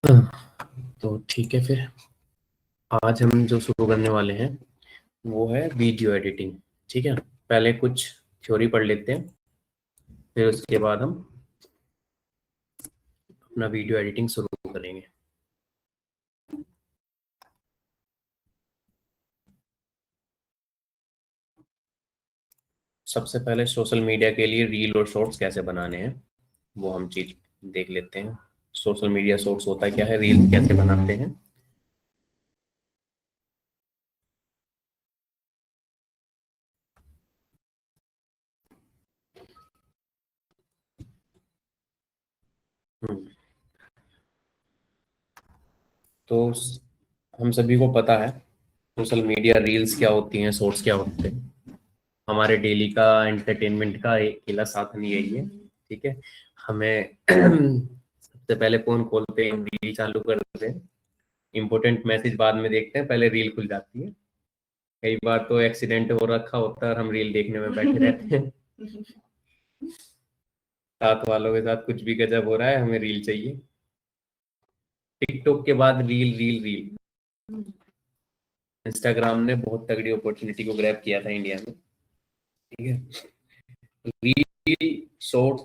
तो ठीक है, फिर आज हम जो शुरू करने वाले हैं वो है वीडियो एडिटिंग। ठीक है, पहले कुछ थ्योरी पढ़ लेते हैं, फिर उसके बाद हम अपना वीडियो एडिटिंग शुरू करेंगे। सबसे पहले सोशल मीडिया के लिए रील और शॉर्ट्स कैसे बनाने हैं वो हम चीज देख लेते हैं। सोशल मीडिया शॉर्ट्स होता क्या है, रील कैसे बनाते हैं। हम्म, तो हम सभी को पता है सोशल मीडिया रील्स क्या होती हैं, शॉर्ट्स क्या होते हैं। हमारे डेली का एंटरटेनमेंट का एक अकेला साधन यही है। ठीक है, हमें सबसे पहले फोन खोलते हैं, रील चालू करते हैं, इंपॉर्टेंट मैसेज बाद में देखते हैं, पहले रील खुल जाती है। कई बार तो एक्सीडेंट हो रखा होता है और हम रील देखने में बैठे रहते हैं। साथ वालों के साथ कुछ भी गजब हो रहा है, हमें रील चाहिए। टिकटॉक के बाद रील रील रील। इंस्टाग्राम ने बहुत तगड़ी अपॉर्चुनिटी को ग्रैब किया था इंडिया में। ठीक है, रील, शॉर्ट,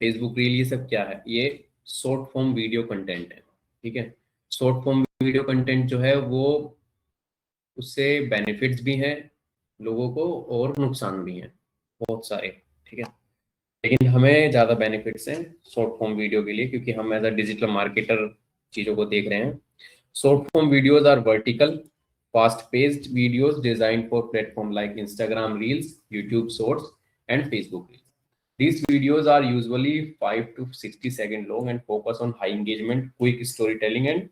फेसबुक रील, ये सब क्या है, ये शॉर्ट फॉर्म वीडियो कंटेंट है। ठीक है, शॉर्ट फॉर्म वीडियो कंटेंट जो है वो, उससे बेनिफिट्स भी हैं लोगों को और नुकसान भी हैं बहुत सारे। ठीक है, लेकिन हमें ज़्यादा बेनिफिट्स हैं शॉर्ट फॉर्म वीडियो के लिए, क्योंकि हम एज अ डिजिटल मार्केटर चीज़ों को देख रहे हैं। Short form videos are vertical fast paced videos design for platform like Instagram reels, YouTube shorts and Facebook reels. These videos are usually 5 to 60 second long and focus on high engagement, quick storytelling and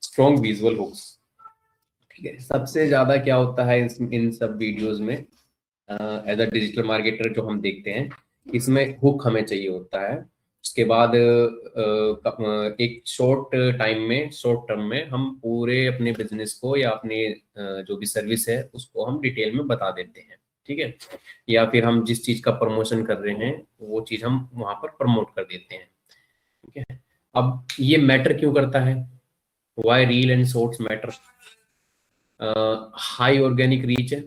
strong visual hooks। ठीक है, सबसे ज्यादा क्या होता है इन सब videos में, as a digital marketer जो हम देखते हैं, इसमें हुक हमें चाहिए होता है। उसके बाद एक शॉर्ट टाइम में, शॉर्ट टर्म में हम पूरे अपने बिजनेस को या अपने जो भी सर्विस है उसको हम डिटेल में बता देते हैं। ठीक है, या फिर हम जिस चीज का प्रमोशन कर रहे हैं वो चीज हम वहां पर प्रमोट कर देते हैं। ठीक है, अब ये मैटर क्यों करता है, why reel and shorts matter. High organic reach है,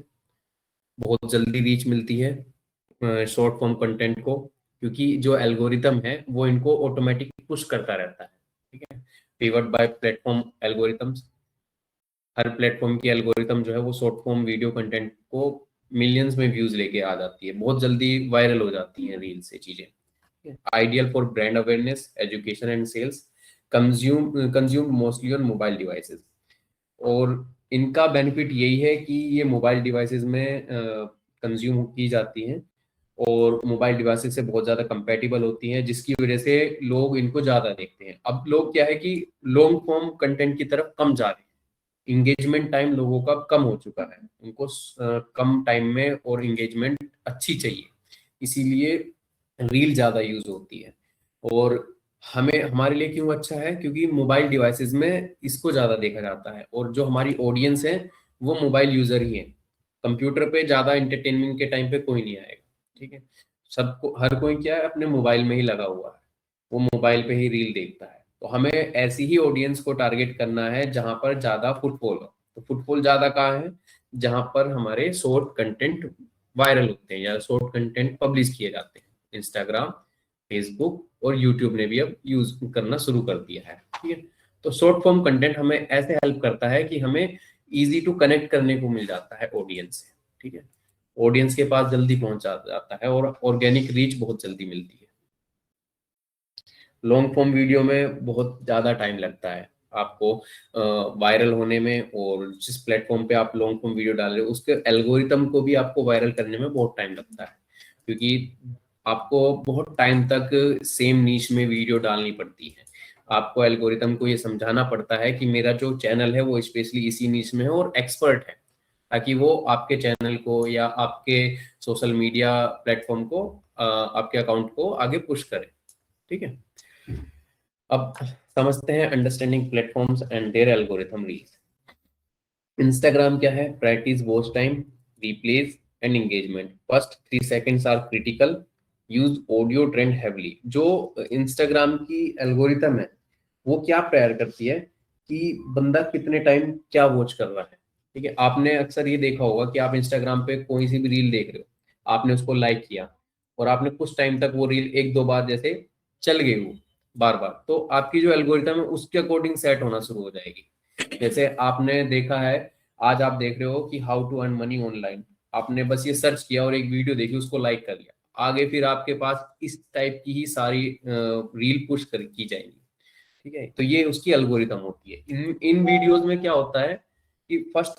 बहुत जल्दी रीच मिलती है शॉर्ट फॉर्म कंटेंट को, क्योंकि जो एल्गोरिदम है वो इनको ऑटोमेटिक पुश करता रहता है। ठीक है, फेवर्ड बाय प्लेटफॉर्म एल्गोरिथम्स। हर प्लेटफॉर्म की एल्गोरिथम जो है वो शॉर्ट फॉर्म वीडियो कंटेंट को मिलियंस में व्यूज लेके आ जाती है, बहुत जल्दी वायरल हो जाती है रील से चीजें। Ideal for brand awareness, education and sales, consume mostly on mobile devices. और इनका बेनिफिट यही है कि ये मोबाइल डिवाइसेस में कंज्यूम की जाती हैं और मोबाइल डिवाइसेस से बहुत ज़्यादा कंपेटेबल होती हैं, जिसकी वजह से लोग इनको ज़्यादा देखते हैं। अब लोग क्या है कि लॉन्ग फॉर्म कंटेंट की तरफ कम जा रहे हैं, इंगेजमेंट टाइम लोगों का कम हो चुका है, उनको कम टाइम में और इंगेजमेंट अच्छी चाहिए, इसीलिए रील ज़्यादा यूज होती है। और हमें, हमारे लिए क्यों अच्छा है, क्योंकि मोबाइल डिवाइसेस में इसको ज़्यादा देखा जाता है और जो हमारी ऑडियंस है वो मोबाइल यूज़र ही है। कंप्यूटर पे ज़्यादा इंटरटेनमेंट के टाइम पे कोई नहीं आएगा। ठीक है, सबको, हर कोई क्या है, अपने मोबाइल में ही लगा हुआ है, वो मोबाइल पे ही रील देखता है। तो हमें ऐसी ही ऑडियंस को टारगेट करना है जहां पर ज़्यादा फुटफॉल हो। तो फुटफॉल ज़्यादा कहाँ है, जहां पर हमारे शॉर्ट कंटेंट वायरल होते हैं या शॉर्ट कंटेंट पब्लिश किए जाते हैं। इंस्टाग्राम, फेसबुक और यूट्यूब ने भी अब यूज करना शुरू कर दिया है। ठीक है, तो शॉर्ट फॉर्म कंटेंट हमें ऐसे हेल्प करता है कि हमें इजी टू कनेक्ट करने को मिल जाता है ऑडियंस से। ठीक है, ऑडियंस के पास जल्दी पहुंचा जाता है और ऑर्गेनिक रीच बहुत जल्दी मिलती है। लॉन्ग फॉर्म वीडियो में बहुत ज़्यादा टाइम लगता है आपको वायरल होने में, और जिस प्लेटफॉर्म पे आप लॉन्ग फॉर्म वीडियो डाल रहे हो उसके एल्गोरिथम को भी आपको वायरल करने में बहुत टाइम लगता है, क्योंकि आपको बहुत टाइम तक सेम नीश में वीडियो डालनी पड़ती है। आपको एल्गोरिथम को ये समझाना पड़ता है कि मेरा जो चैनल है वो स्पेशली इसी नीश में है और एक्सपर्ट है, ताकि वो आपके चैनल को या आपके सोशल मीडिया प्लेटफॉर्म को, आपके अकाउंट को आगे पुश करे। ठीक है, अब समझते हैं understanding platforms and their algorithm reels. Instagram क्या है, prioritises watch time, replays and engagement. First 3 seconds are critical, use audio trend heavily. जो इंस्टाग्राम की एल्गोरिथम है वो क्या प्रायर करती है कि बंदा कितने टाइम क्या वॉच कर रहा है। ठीक है, आपने अक्सर ये देखा होगा कि आप इंस्टाग्राम पे कोई सी भी रील देख रहे हो, आपने उसको लाइक किया और आपने कुछ टाइम तक वो रील एक दो बार जैसे चल गई वो बार बार, तो आपकी जो एल्गोरिथम है उसके अकॉर्डिंग सेट होना शुरू हो जाएगी। जैसे आपने देखा है, आज आप देख रहे हो कि how to earn money online, आपने बस ये सर्च किया और एक वीडियो देखी, उसको लाइक कर लिया, आगे फिर आपके पास इस टाइप की ही सारी रील पुश कर की जाएंगी। ठीक है, तो ये उसकी एल्गोरिथम होती है। इन इन वीडियोस में क्या होता है कि फर्स्ट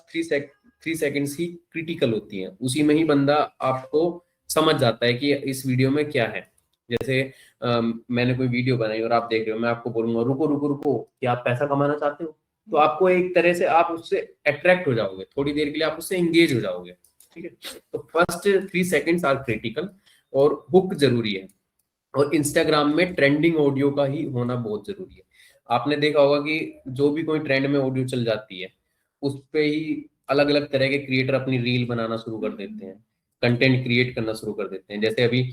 3 सेकंड्स ही क्रिटिकल होती हैं, उसी में ही बंदा आपको समझ जाता है कि इस वीडियो में क्या है। जैसे मैंने कोई वीडियो बनाई और आप देख रहे हो, मैं आपको बोलूंगा रुको रुको रुको, क्या आप पैसा कमाना चाहते हो, तो आपको एक तरह से आप उससे अट्रैक्ट हो जाओगे, थोड़ी देर के लिए आप उससे एंगेज हो जाओगे। ठीक है, तो फर्स्ट 3 सेकंड्स आर क्रिटिकल और हुक जरूरी है। और इंस्टाग्राम में ट्रेंडिंग ऑडियो का ही होना बहुत जरूरी है। आपने देखा होगा कि जो भी कोई ट्रेंड में ऑडियो चल जाती है, उस पे ही अलग अलग तरह के क्रिएटर अपनी रील बनाना शुरू कर देते हैं, कंटेंट क्रिएट करना शुरू कर देते हैं। जैसे अभी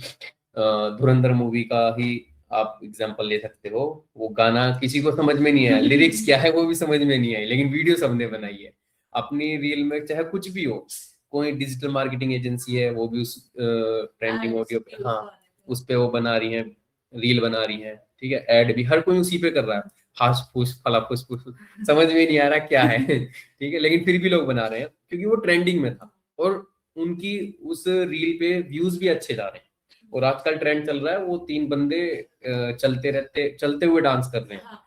धुरंधर मूवी का ही आप एग्जांपल ले सकते हो। वो गाना किसी को समझ में नहीं आया, लिरिक्स क्या है वो भी समझ में नहीं आई, लेकिन वीडियो सबने बनाई है अपनी रील में, चाहे कुछ भी हो। कोई डिजिटल मार्केटिंग एजेंसी है, वो भी उस ट्रेंडिंग ऑडियो पे, हाँ, उस पे वो बना रही है, रील बना रही है। ठीक है, ऐड भी हर कोई उसी पे कर रहा है, हास फूस फला फूस फूस, समझ में नहीं आ रहा क्या है। ठीक है, लेकिन फिर भी लोग बना रहे हैं क्योंकि वो ट्रेंडिंग में था और उनकी उस रील पे व्यूज भी अच्छे जा रहे हैं। और आजकल ट्रेंड चल रहा है, वो 3 बंदे चलते हुए डांस कर रहे हैं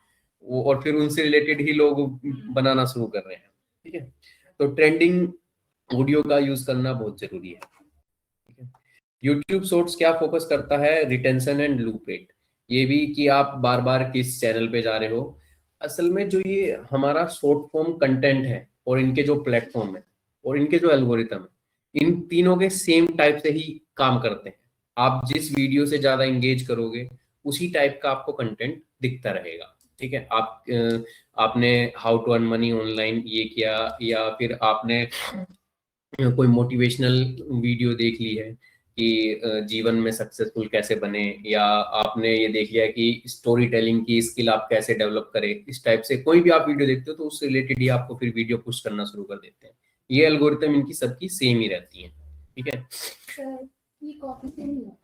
वो, और फिर उनसे रिलेटेड ही लोग बनाना शुरू कर रहे हैं। ठीक है, तो ट्रेंडिंग ऑडियो का यूज करना बहुत जरूरी है। ठीक है, यूट्यूब शॉर्ट्स क्या फोकस करता है, रिटेंशन एंड लूप रेट। ये भी कि आप बार बार किस चैनल पे जा रहे हो। असल में जो ये हमारा शॉर्ट फॉर्म कंटेंट है और इनके जो प्लेटफॉर्म है और इनके जो एल्गोरिथम है, इन तीनों के सेम टाइप से ही काम करते हैं। आप जिस वीडियो से ज्यादा इंगेज करोगे, उसी टाइप का आपको कंटेंट दिखता रहेगा। ठीक है, आपने how to earn money online ये किया, या फिर आपने कोई मोटिवेशनल वीडियो देख ली है कि जीवन में सक्सेसफुल कैसे बने, या आपने ये देख लिया कि स्टोरी टेलिंग की स्किल आप कैसे डेवलप करें, इस टाइप से कोई भी आप वीडियो देखते हो तो उससे रिलेटेड ही आपको फिर वीडियो पुश करना शुरू कर देते हैं। ये एल्गोरिथम इनकी सबकी सेम ही रहती है। ठीक है, ये कॉपी से नहीं है।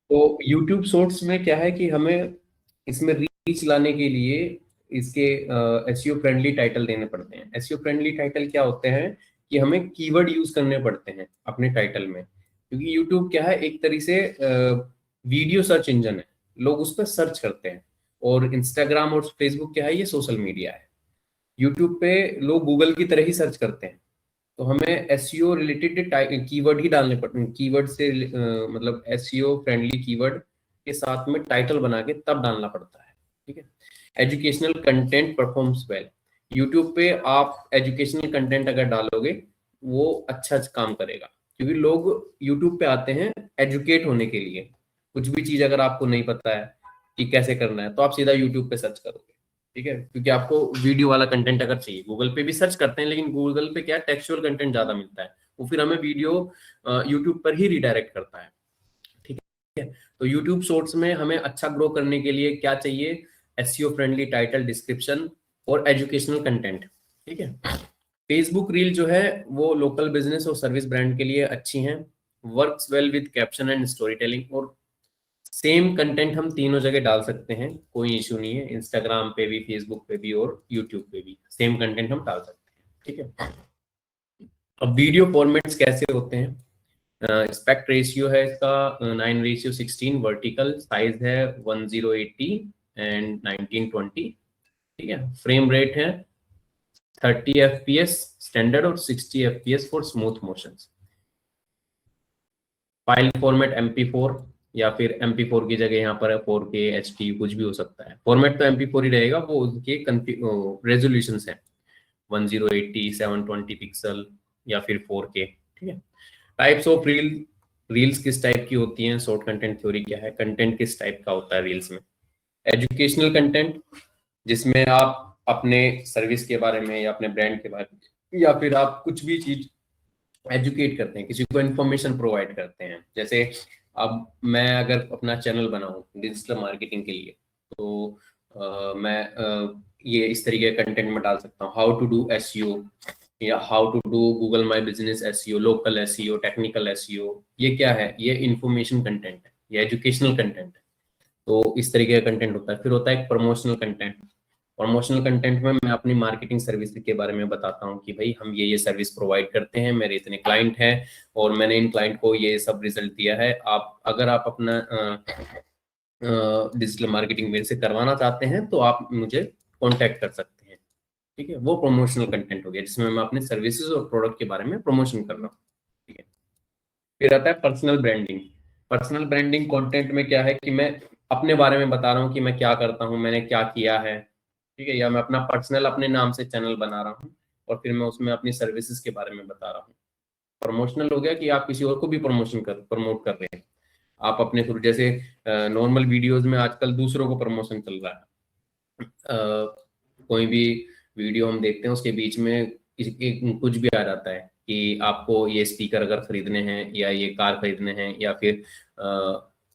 तो YouTube शॉर्ट्स में क्या है कि हमें इसमें रीच लाने के लिए इसके एसईओ फ्रेंडली टाइटल देने पड़ते हैं। एसईओ फ्रेंडली टाइटल क्या होते हैं कि हमें कीवर्ड यूज करने पड़ते हैं अपने टाइटल में, क्योंकि YouTube क्या है, एक तरीके से वीडियो सर्च इंजन है, लोग उस पर सर्च करते हैं। और इंस्टाग्राम और फेसबुक क्या है, ये सोशल मीडिया है। यूट्यूब पे लोग गूगल की तरह ही सर्च करते हैं। तो हमें एसईओ रिलेटेड कीवर्ड ही डालने पड़ते हैं, कीवर्ड से मतलब एसईओ फ्रेंडली कीवर्ड के साथ में टाइटल बना के तब डालना पड़ता है। ठीक है, educational content performs well. YouTube पे आप एजुकेशनल कंटेंट अगर डालोगे, वो अच्छा काम करेगा, क्योंकि लोग यूट्यूब पे आते हैं एजुकेट होने के लिए। कुछ भी चीज अगर आपको नहीं पता है कि कैसे करना है, तो आप सीधा यूट्यूब पे सर्च करोगे। ठीक है, क्योंकि आपको वीडियो वाला कंटेंट अगर चाहिए, गूगल पे भी सर्च करते हैं, लेकिन गूगल पे क्या टेक्सचुअल कंटेंट ज्यादा मिलता है, वो फिर हमें वीडियो यूट्यूब पर ही रिडायरेक्ट करता है। ठीक है, तो यूट्यूब शॉर्ट्स में हमें अच्छा ग्रो करने के लिए क्या चाहिए, एसईओ फ्रेंडली टाइटल, डिस्क्रिप्शन और एजुकेशनल कंटेंट। ठीक है, फेसबुक रील जो है वो लोकल बिजनेस और सर्विस ब्रांड के लिए अच्छी हैं, works well with caption and story telling. और सेम कंटेंट हम तीनों जगह डाल सकते हैं, कोई इशू नहीं है, इंस्टाग्राम पे भी, फेसबुक पे भी और यूट्यूब पे भी सेम कंटेंट हम डाल सकते हैं। ठीक है, अब वीडियो फॉर्मेट्स कैसे होते हैं। एस्पेक्ट रेशियो है इसका 9:16, वर्टिकल साइज है 1080 एंड 1920। ठीक है, फ्रेम रेट है 30 FPS स्टैंडर्ड और 60 FPS for smooth motions. File format MP4, या फिर MP4 की जगह यहाँ पर 4K HD कुछ भी हो सकता है, फॉर्मेट तो MP4 ही रहेगा, वो उनके रेजोल्यूशन है 1080, 720 पिक्सल या फिर 4K। ठीक है, टाइप्स ऑफ रील्स किस टाइप की होती हैं, शॉर्ट कंटेंट थ्योरी क्या है, कंटेंट किस टाइप का होता है रील्स में। एजुकेशनल कंटेंट, जिसमें आप अपने सर्विस के बारे में या अपने ब्रांड के बारे में या फिर आप कुछ भी चीज एजुकेट करते हैं, किसी को इन्फॉर्मेशन प्रोवाइड करते हैं। जैसे अब मैं अगर अपना चैनल बनाऊं डिजिटल मार्केटिंग के लिए, तो मैं ये इस तरीके का कंटेंट में डाल सकता हूँ, हाउ टू डू एसईओ, या how to do Google My Business SEO, local SEO, technical SEO. ये क्या है? ये इन्फॉर्मेशन कंटेंट है, ये एजुकेशनल कंटेंट है। तो इस तरीके का कंटेंट होता है। फिर होता है एक प्रमोशनल कंटेंट। प्रमोशनल कंटेंट में मैं अपनी मार्केटिंग सर्विस के बारे में बताता हूँ कि भाई हम ये सर्विस प्रोवाइड करते हैं, मेरे इतने क्लाइंट हैं और मैंने इन क्लाइंट को ये सब रिजल्ट दिया है। आप अगर आप अपना डिजिटल मार्केटिंग मेरे से करवाना चाहते हैं तो आप मुझे कांटेक्ट कर सकते हैं। ठीक है, वो प्रमोशनल कंटेंट हो गया जिसमें मैं अपने सर्विसेज और प्रोडक्ट के बारे में प्रमोशन कर रहा हूँ। ठीक है। फिर आता है personal branding. Personal branding content में क्या है कि मैं अपने बारे में बता रहा हूँ कि मैं क्या करता हूँ, मैंने क्या किया है। ठीक है, या मैं अपना पर्सनल अपने नाम से चैनल बना रहा हूँ और फिर मैं उसमें अपनी सर्विसेज के बारे में बता रहा हूँ। प्रमोशनल हो गया कि आप किसी और को भी प्रमोट कर रहे हैं आप अपने थ्रू। जैसे नॉर्मल वीडियोस में आजकल दूसरों को प्रमोशन चल रहा है। कोई भी वीडियो हम देखते हैं उसके बीच में कुछ भी आ जाता है कि आपको ये स्पीकर अगर खरीदने हैं या ये कार खरीदने हैं या फिर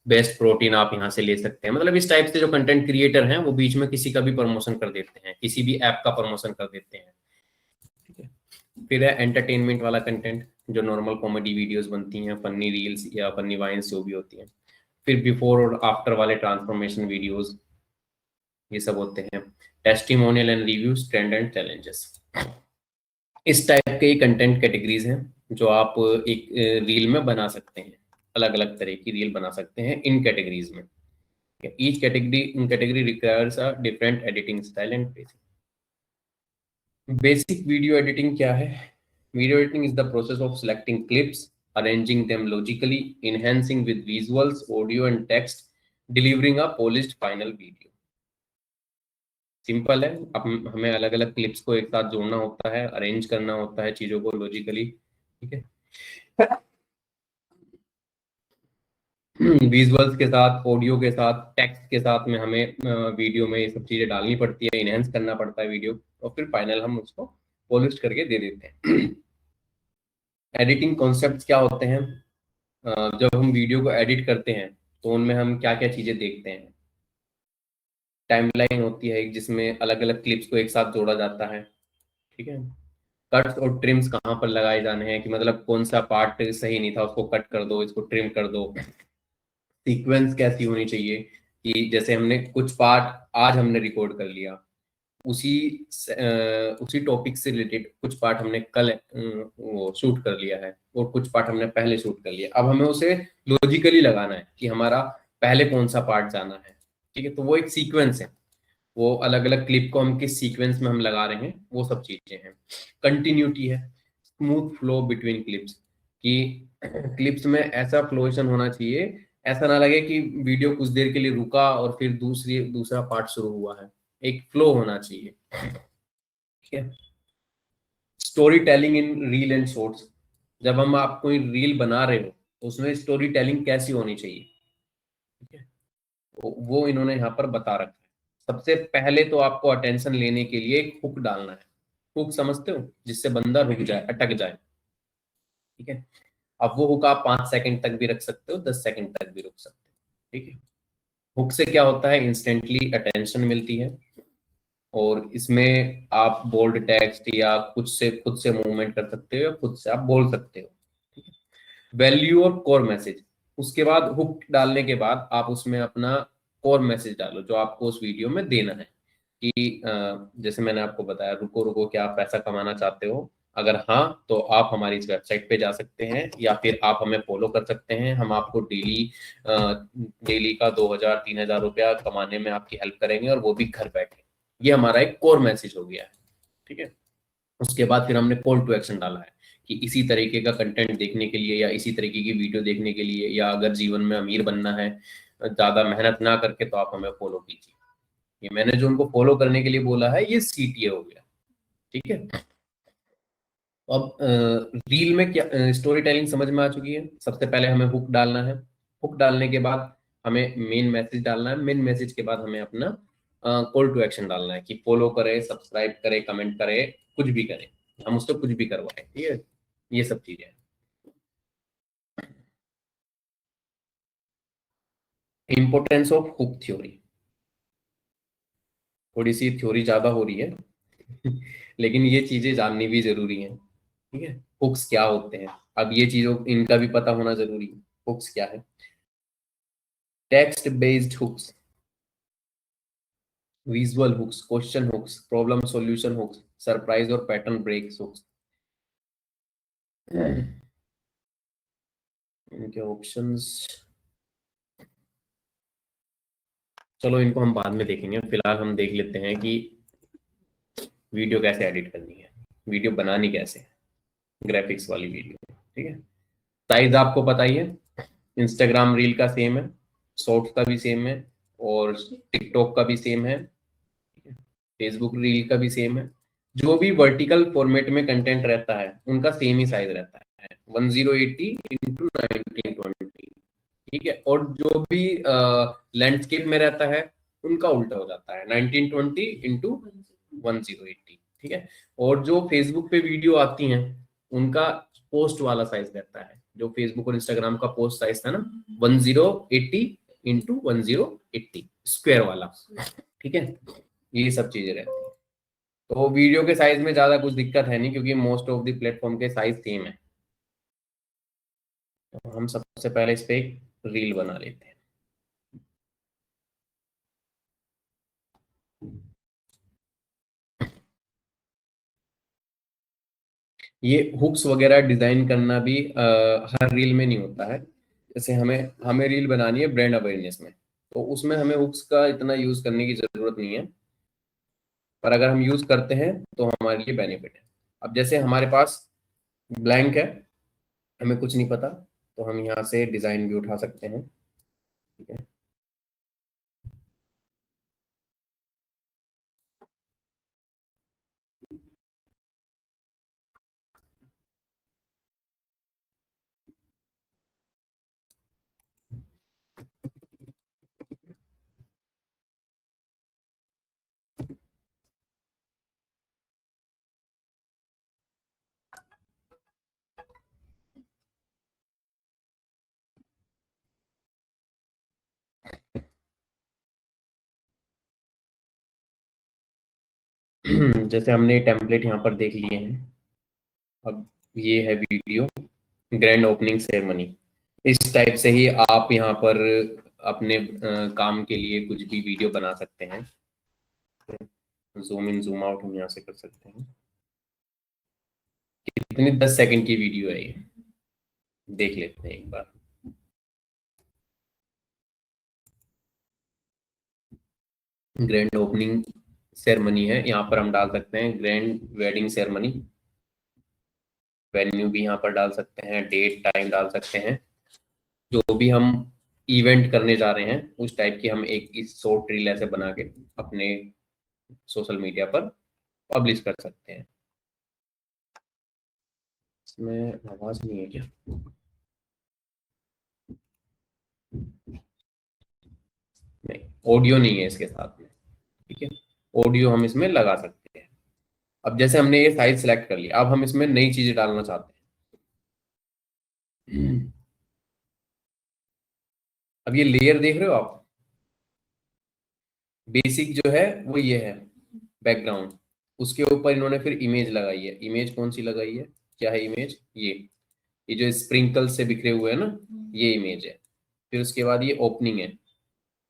बेस्ट प्रोटीन आप यहाँ से ले सकते हैं। मतलब इस टाइप से जो कंटेंट क्रिएटर हैं वो बीच में किसी का भी प्रमोशन कर देते हैं, किसी भी ऐप का प्रमोशन कर देते हैं। ठीक है। फिर है एंटरटेनमेंट वाला कंटेंट, जो नॉर्मल कॉमेडी वीडियोस बनती हैं, फनी रील्स या फनी वाइन्स जो भी होती हैं। फिर बिफोर और आफ्टर वाले ट्रांसफॉर्मेशन वीडियोस, ये सब होते हैं। Testimonial and reviews, trend and challenges. इस टाइप के कंटेंट कैटेगरीज हैं जो आप एक रील में बना सकते हैं। अलग अलग तरह की रील बना सकते हैं इन कैटेगरीज में। Each category requires a different editing style and pacing. Basic video editing क्या है? Video editing is the process of selecting clips, arranging them logically, enhancing with visuals, audio and text, delivering a polished final video। Simple है। अब हमें अलग अलग clips को एक साथ जोड़ना होता है, अरेंज करना होता है चीजों को लॉजिकली। ठीक है। विजुअल्स के साथ, ऑडियो के साथ, टेक्स्ट के साथ में हमें वीडियो में ये सब चीजें डालनी पड़ती है, इनहेंस करना पड़ता है वीडियो, और फिर फाइनल हम उसको पॉलिश करके दे देते हैं। एडिटिंग कॉन्सेप्ट्स क्या होते हैं? जब हम वीडियो को एडिट करते हैं तो उनमें हम क्या क्या चीजें देखते हैं? टाइमलाइन होती है जिसमें अलग अलग क्लिप्स को एक साथ जोड़ा जाता है। ठीक है। कट्स और ट्रिम्स कहाँ पर लगाए जाने हैं कि मतलब कौन सा पार्ट सही नहीं था उसको कट कर दो, इसको ट्रिम कर दो। सीक्वेंस कैसी होनी चाहिए कि जैसे हमने कुछ पार्ट आज हमने रिकॉर्ड कर लिया, उसी उसी टॉपिक से रिलेटेड कुछ पार्ट हमने कल वो शूट कर लिया है और कुछ पार्ट हमने पहले शूट कर लिया। अब हमें उसे लॉजिकली लगाना है कि हमारा पहले कौन सा पार्ट जाना है। ठीक है, तो वो एक सीक्वेंस है। वो अलग अलग क्लिप को हम किस सीक्वेंस में हम लगा रहे हैं वो सब चीजें हैं। कंटिन्यूटी है, स्मूथ फ्लो बिटवीन क्लिप्स, कि क्लिप्स में ऐसा फ्लोएशन होना चाहिए, ऐसा ना लगे कि वीडियो कुछ देर के लिए रुका और फिर दूसरा पार्ट शुरू हुआ है। एक फ्लो होना चाहिए। ठीक है। Story telling in reel and shorts. जब हम आप कोई रील बना रहे हो तो उसमें स्टोरी टेलिंग कैसी होनी चाहिए? ठीक है, वो इन्होंने यहाँ पर बता रखा है। सबसे पहले तो आपको अटेंशन लेने के लिए एक हुक डालना है। हुक समझते हो? जिससे बंदा रुक जाए, अटक जाए। ठीक है। अब वो हुक आप 5 सेकंड तक भी रख सकते हो, 10 सेकंड तक भी रुक सकते हो। ठीक है। हुक से क्या होता है? इंस्टेंटली अटेंशन मिलती है और इसमें आप बोल्ड टेक्स्ट या कुछ से खुद से मूवमेंट कर सकते हो या खुद से आप बोल सकते हो। ठीक है। वैल्यू और कोर मैसेज। उसके बाद हुक डालने के बाद आप उसमें अपना कोर मैसेज डालो जो आपको उस वीडियो में देना है। कि जैसे मैंने आपको बताया, रुको रुको क्या आप पैसा कमाना चाहते हो? अगर हाँ तो आप हमारी इस वेबसाइट पे जा सकते हैं या फिर आप हमें फॉलो कर सकते हैं। हम आपको डेली का 2,000 3,000 रुपया कमाने में आपकी हेल्प करेंगे और वो भी घर बैठे। ये हमारा एक कोर मैसेज हो गया है। ठीक है। उसके बाद फिर हमने कॉल टू एक्शन डाला है कि इसी तरीके का कंटेंट देखने के लिए या इसी तरीके की वीडियो देखने के लिए, या अगर जीवन में अमीर बनना है ज्यादा मेहनत ना करके, तो आप हमें फॉलो कीजिए। ये मैंने जो उनको फॉलो करने के लिए बोला है ये सीटीए हो गया। ठीक है। अब रील में क्या स्टोरी टेलिंग समझ में आ चुकी है। सबसे पहले हमें हुक डालना है। हुक डालने के बाद हमें मेन मैसेज डालना है। मेन मैसेज के बाद हमें अपना कॉल टू एक्शन डालना है कि फॉलो करे, सब्सक्राइब करे, कमेंट करे, कुछ भी करे, हम उससे कुछ भी करवाएं। ठीक है, ये सब चीजें हैं। इंपोर्टेंस ऑफ हुक थ्योरी, थोड़ी सी थ्योरी ज्यादा हो रही है लेकिन ये चीजें जाननी भी जरूरी है, ठीक है। हुक्स क्या होते हैं, अब ये चीजों इनका भी पता होना जरूरी है। हुक्स क्या है? Text based hooks, visual hooks, question hooks, problem solution hooks, surprise और पैटर्न ब्रेक्स हुक्स। इनके ऑप्शंस, चलो इनको हम बाद में देखेंगे, फिलहाल हम देख लेते हैं कि वीडियो कैसे एडिट करनी है, वीडियो बनानी कैसे है, ग्राफिक्स वाली वीडियो, ठीक है। साइज आपको पता ही है, इंस्टाग्राम रील का सेम है, शॉर्ट्स का भी सेम है, और टिकटॉक का भी सेम है, फेसबुक रील का भी सेम है। जो भी वर्टिकल फॉर्मेट में कंटेंट रहता है उनका सेम ही साइज रहता है, 1080 इंटू 1920, ठीक है। और जो भी लैंडस्केप में रहता है उनका उल्टा हो जाता है, 1920 इंटू 1080, ठीक है। और जो फेसबुक पे वीडियो आती हैं उनका पोस्ट वाला साइज रहता है, जो फेसबुक और इंस्टाग्राम का पोस्ट साइज था ना, 1080 इंटू 1080 स्क्वायर वाला, ठीक है। ये सब चीजें रहती हैं। तो वीडियो के साइज में ज्यादा कुछ दिक्कत है नहीं, क्योंकि मोस्ट ऑफ द प्लेटफॉर्म के साइज सेम है। तो हम सबसे पहले इस पे एक रील बना लेते हैं। ये हुक्स वगैरह डिजाइन करना भी हर रील में नहीं होता है। जैसे हमें हमें रील बनानी है ब्रांड अवेयरनेस में, तो उसमें हमें हुक्स का इतना यूज करने की जरूरत नहीं है, पर अगर हम यूज करते हैं तो हमारे लिए बेनिफिट है। अब जैसे हमारे पास ब्लैंक है, हमें कुछ नहीं पता, तो हम यहाँ से डिजाइन भी उठा सकते हैं, ठीक है। जैसे हमने टेम्पलेट यहाँ पर देख लिए हैं। अब ये है वीडियो, ग्रैंड ओपनिंग सेरेमनी। इस टाइप से ही आप यहाँ पर अपने काम के लिए कुछ भी वीडियो बना सकते हैं। जूम इन जूम आउट हम यहाँ से कर सकते हैं। कितनी 10 सेकंड की वीडियो है ये, देख लेते हैं एक बार। ग्रैंड ओपनिंग सेरेमनी है, यहाँ पर हम डाल सकते हैं ग्रैंड वेडिंग सेरेमनी। वेन्यू भी यहाँ पर डाल सकते हैं, डेट टाइम डाल सकते हैं। जो भी हम इवेंट करने जा रहे हैं उस टाइप की हम एक इस शॉर्ट रील ऐसे बना के अपने सोशल मीडिया पर पब्लिश कर सकते हैं। इसमें आवाज नहीं है क्या? नहीं, ऑडियो नहीं है इसके साथ में, ठीक है। ऑडियो हम इसमें लगा सकते हैं। अब जैसे हमने ये साइज सेलेक्ट कर लिया, अब हम इसमें नई चीजें डालना चाहते हैं। अब ये लेयर देख रहे हो आप, बेसिक जो है वो ये है, बैकग्राउंड। उसके ऊपर इन्होंने फिर इमेज लगाई है। इमेज कौन सी लगाई है, क्या है इमेज? ये जो स्प्रिंकल से बिखरे हुए है ना, ये इमेज है। फिर उसके बाद ये ओपनिंग है,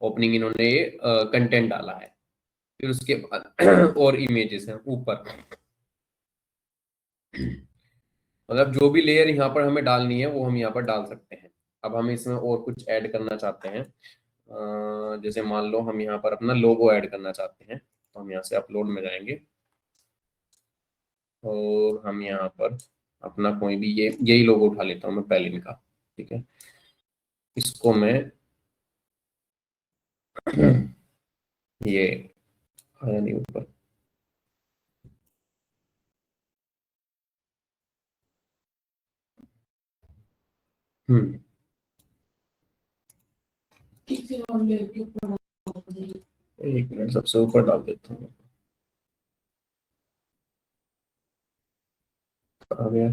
ओपनिंग इन्होंने ये कंटेंट डाला है। फिर उसके बाद और इमेजेस हैं ऊपर। मतलब जो भी लेयर यहाँ पर हमें डालनी है वो हम यहाँ पर डाल सकते हैं। अब हम इसमें और कुछ ऐड करना चाहते हैं, जैसे मान लो हम यहाँ पर अपना लोगो ऐड करना चाहते हैं, तो हम यहाँ से अपलोड में जाएंगे और हम यहाँ पर अपना कोई भी ये यही लोगो उठा लेता हूँ मैं, पहले का, ठीक है। इसको मैं ये आया नहीं ऊपर। हम्म, एक मिनट, सबसे ऊपर डाल देता हूँ। आ गया।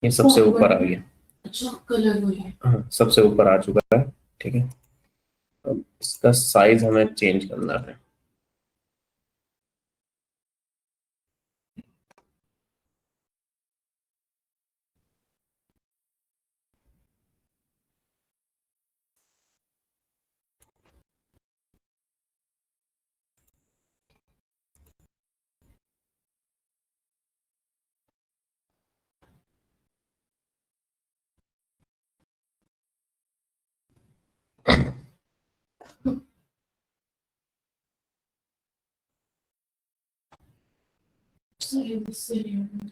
ये सबसे ऊपर आ गया। अच्छा कलर हो गया, हाँ सबसे ऊपर आ चुका है। ठीक है, अब इसका साइज हमें चेंज करना है।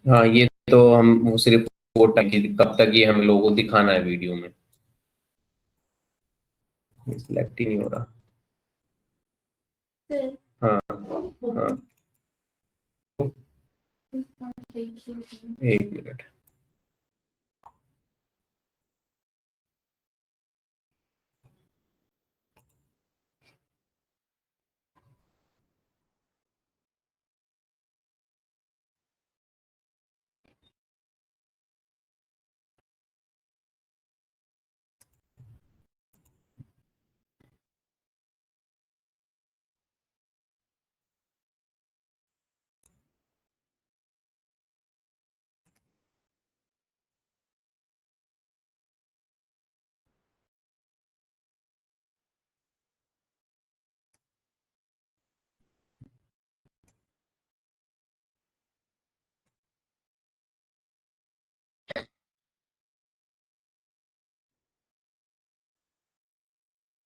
हाँ ये तो हम वो सिर्फ वो कब तक ये हम लोगों को दिखाना है वीडियो में। सिलेक्ट ही नहीं हो रहा। हाँ हाँ, एक मिनट।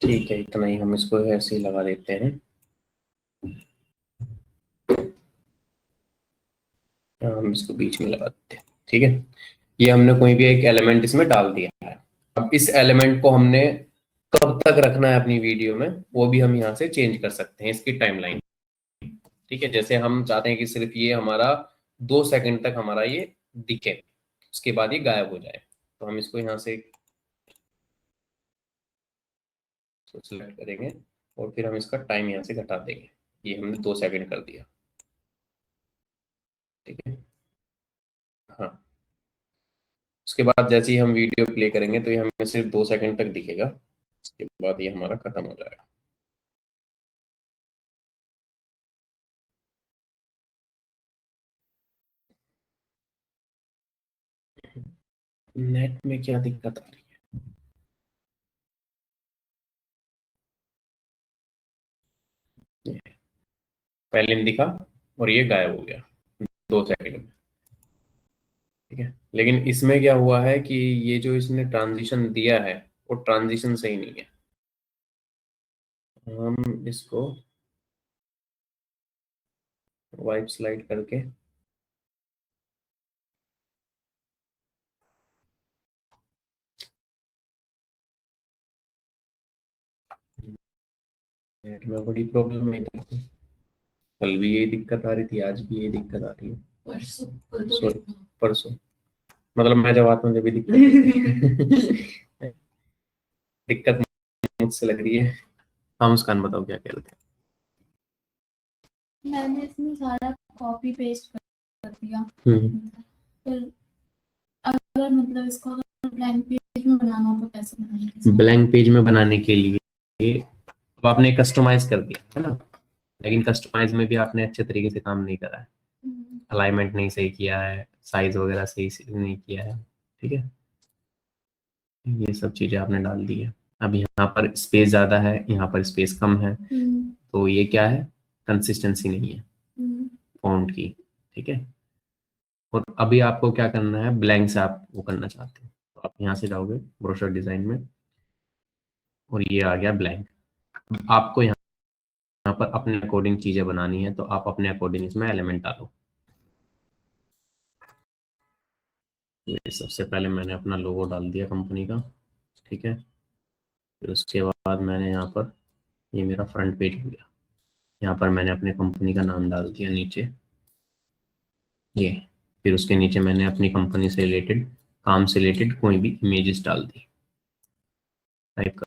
ठीक है, इतना ही हम इसको ऐसे ही लगा देते हैं। हम इसको बीच में लगा देते हैं। ठीक है, ये हमने कोई भी एक एलिमेंट इसमें डाल दिया है। अब इस एलिमेंट को हमने कब तक रखना है अपनी वीडियो में, वो भी हम यहाँ से चेंज कर सकते हैं इसकी टाइमलाइन। ठीक है, जैसे हम चाहते हैं कि सिर्फ ये हमारा 2 सेकंड तक हमारा ये दिखे, उसके बाद ये गायब हो जाए, तो हम इसको यहाँ से सिलेक्ट करेंगे और फिर हम इसका टाइम यहाँ से घटा देंगे। ये हमने 2 सेकंड कर दिया। ठीक है, हाँ उसके बाद जैसे ही हम वीडियो प्ले करेंगे तो ये हमें सिर्फ 2 सेकंड तक दिखेगा, उसके बाद ये हमारा खत्म हो जाएगा। नेट में क्या दिक्कत आ रही है? पहले में दिखा और ये गायब हो गया 2 सेकंड में। ठीक है, लेकिन इसमें क्या हुआ है कि ये जो इसने ट्रांजिशन दिया है वो ट्रांजिशन सही नहीं है। हम इसको वाइप स्लाइड करके नेट में बड़ी प्रॉब्लम है। कल भी यही दिक्कत आ रही थी, आज भी यही दिक्कत आ रही है। परसों परसों मतलब मैं जब आता हूँ जब भी दिक्कत दिक्कत मुझसे लग रही है। हाँ मुस्कान बताओ क्या कह रहे थे? मैंने इसमें सारा कॉपी पेस्ट कर दिया। फिर अगर मतलब इसको ब्लैंक पेज में बनाना हो तो कैसे बनाएंगे? ब्लैंक पेज में बनाने के लिए अब आपने कस्टमाइज कर दिया है ना, लेकिन कस्टमाइज में भी आपने अच्छे तरीके से काम नहीं करा है। अलाइनमेंट नहीं सही किया है, साइज वगैरह सही से नहीं किया है। ठीक है, ये सब चीजें आपने डाल दी है। अब यहाँ पर स्पेस ज्यादा है, यहाँ पर स्पेस कम है, तो ये क्या है, कंसिस्टेंसी नहीं है फॉन्ट की। ठीक है, और अभी आपको क्या करना है, ब्लैंक से आप वो करना चाहते हैं तो आप यहाँ से जाओगे ब्रोशर डिजाइन में और ये आ गया ब्लैंक। आपको यहाँ पर अपने अकॉर्डिंग चीजें बनानी है तो आप अपने अकॉर्डिंग इसमें एलिमेंट डालो। ये सबसे पहले मैंने अपना लोगो डाल दिया कंपनी का। ठीक है, फिर उसके बाद मैंने यहाँ पर ये मेरा फ्रंट पेज हो गया, यहाँ पर मैंने अपने कंपनी का नाम डाल दिया नीचे ये। फिर उसके नीचे मैंने अपनी कंपनी से रिलेटेड काम से रिलेटेड कोई भी इमेजेस डाल दी टाइप